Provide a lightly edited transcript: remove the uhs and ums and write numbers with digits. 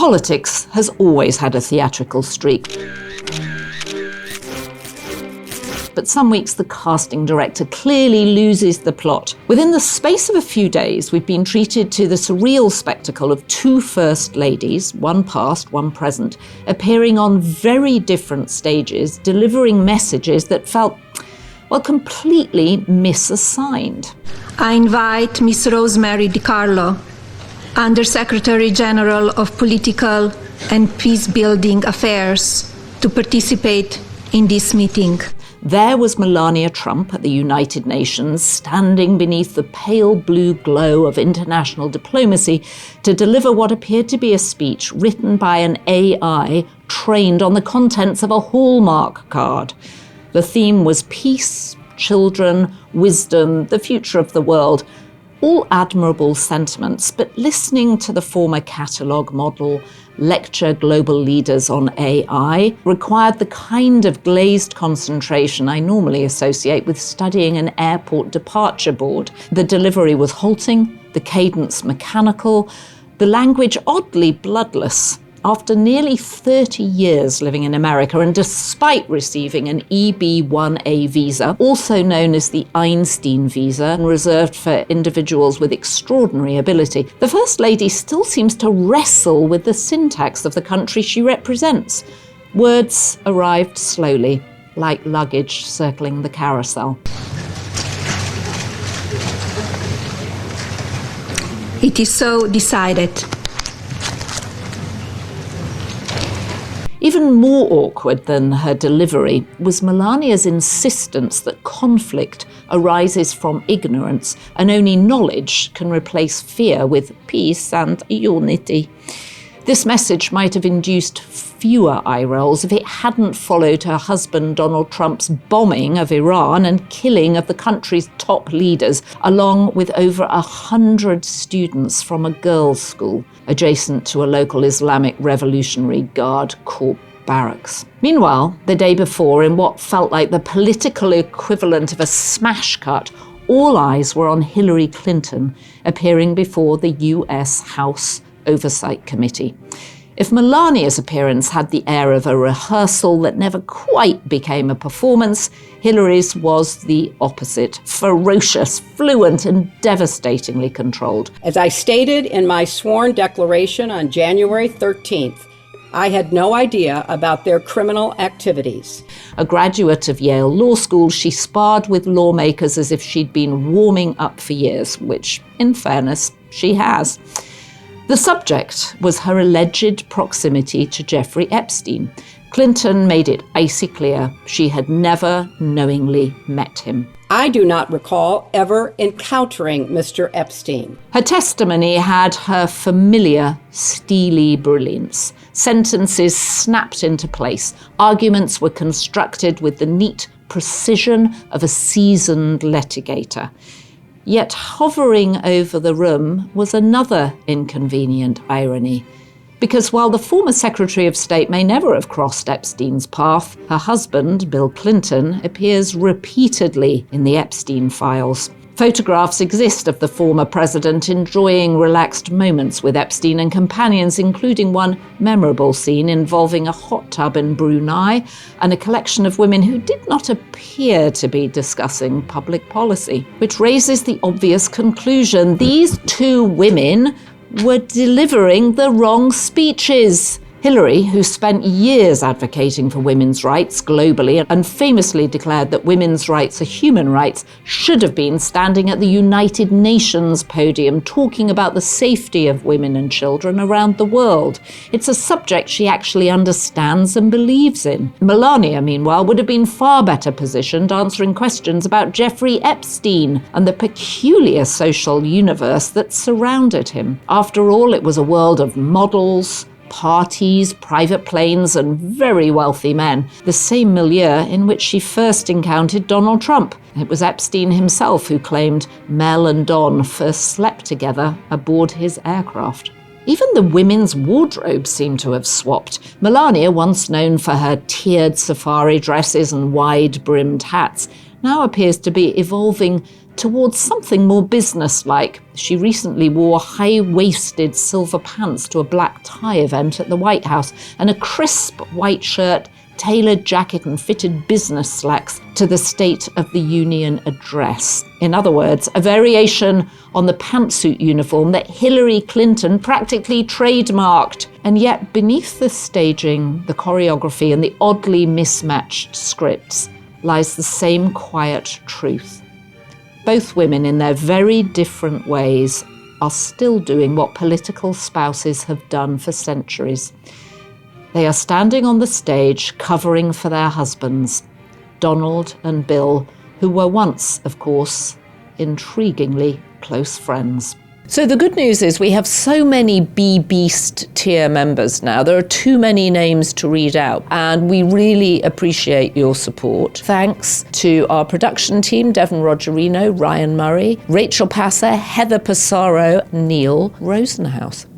Politics has always had a theatrical streak. But some weeks the casting director clearly loses the plot. Within the space of a few days, we've been treated to the surreal spectacle of two first ladies, one past, one present, appearing on very different stages, delivering messages that felt, well, completely misassigned. I invite Miss Rosemary DiCarlo, Undersecretary General of Political and Peace-Building Affairs, to participate in this meeting. There was Melania Trump at the United Nations, standing beneath the pale blue glow of international diplomacy to deliver what appeared to be a speech written by an AI trained on the contents of a Hallmark card. The theme was peace, children, wisdom, the future of the world. All admirable sentiments, but listening to the former catalogue model lecture global leaders on AI required the kind of glazed concentration I normally associate with studying an airport departure board. The delivery was halting, the cadence mechanical, the language oddly bloodless. After nearly 30 years living in America and despite receiving an EB-1A visa, also known as the Einstein visa and reserved for individuals with extraordinary ability, the First Lady still seems to wrestle with the syntax of the country she represents. Words arrived slowly, like luggage circling the carousel. It is so decided. Even more awkward than her delivery was Melania's insistence that conflict arises from ignorance and only knowledge can replace fear with peace and unity. This message might have induced fewer eye rolls if it hadn't followed her husband Donald Trump's bombing of Iran and killing of the country's top leaders, along with over 100 students from a girls' school adjacent to a local Islamic Revolutionary Guard Corps barracks. Meanwhile, the day before, in what felt like the political equivalent of a smash cut, all eyes were on Hillary Clinton appearing before the US House Oversight Committee. If Melania's appearance had the air of a rehearsal that never quite became a performance, Hillary's was the opposite: ferocious, fluent, and devastatingly controlled. As I stated in my sworn declaration on January 13th, I had no idea about their criminal activities. A graduate of Yale Law School, she sparred with lawmakers as if she'd been warming up for years, which, in fairness, she has. The subject was her alleged proximity to Jeffrey Epstein. Clinton made it icy clear she had never knowingly met him. I do not recall ever encountering Mr. Epstein. Her testimony had her familiar steely brilliance. Sentences snapped into place. Arguments were constructed with the neat precision of a seasoned litigator. Yet hovering over the room was another inconvenient irony. Because while the former Secretary of State may never have crossed Epstein's path, her husband, Bill Clinton, appears repeatedly in the Epstein files. Photographs exist of the former president enjoying relaxed moments with Epstein and companions, including one memorable scene involving a hot tub in Brunei and a collection of women who did not appear to be discussing public policy, which raises the obvious conclusion: these two women were delivering the wrong speeches. Hillary, who spent years advocating for women's rights globally and famously declared that women's rights are human rights, should have been standing at the United Nations podium talking about the safety of women and children around the world. It's a subject she actually understands and believes in. Melania, meanwhile, would have been far better positioned answering questions about Jeffrey Epstein and the peculiar social universe that surrounded him. After all, it was a world of models, parties, private planes, and very wealthy men, the same milieu in which she first encountered Donald Trump. It was Epstein himself who claimed Mel and Don first slept together aboard his aircraft. Even the women's wardrobe seemed to have swapped. Melania, once known for her tiered safari dresses and wide-brimmed hats, now appears to be evolving towards something more businesslike. She recently wore high-waisted silver pants to a black tie event at the White House and a crisp white shirt, tailored jacket and fitted business slacks to the State of the Union address. In other words, a variation on the pantsuit uniform that Hillary Clinton practically trademarked. And yet beneath the staging, the choreography and the oddly mismatched scripts lies the same quiet truth. Both women, in their very different ways, are still doing what political spouses have done for centuries. They are standing on the stage covering for their husbands, Donald and Bill, who were once, of course, intriguingly close friends. So the good news is we have so many B-Beast tier members now. There are too many names to read out, and we really appreciate your support. Thanks to our production team, Devon Rogerino, Ryan Murray, Rachel Passer, Heather Passaro, Neil Rosenhouse.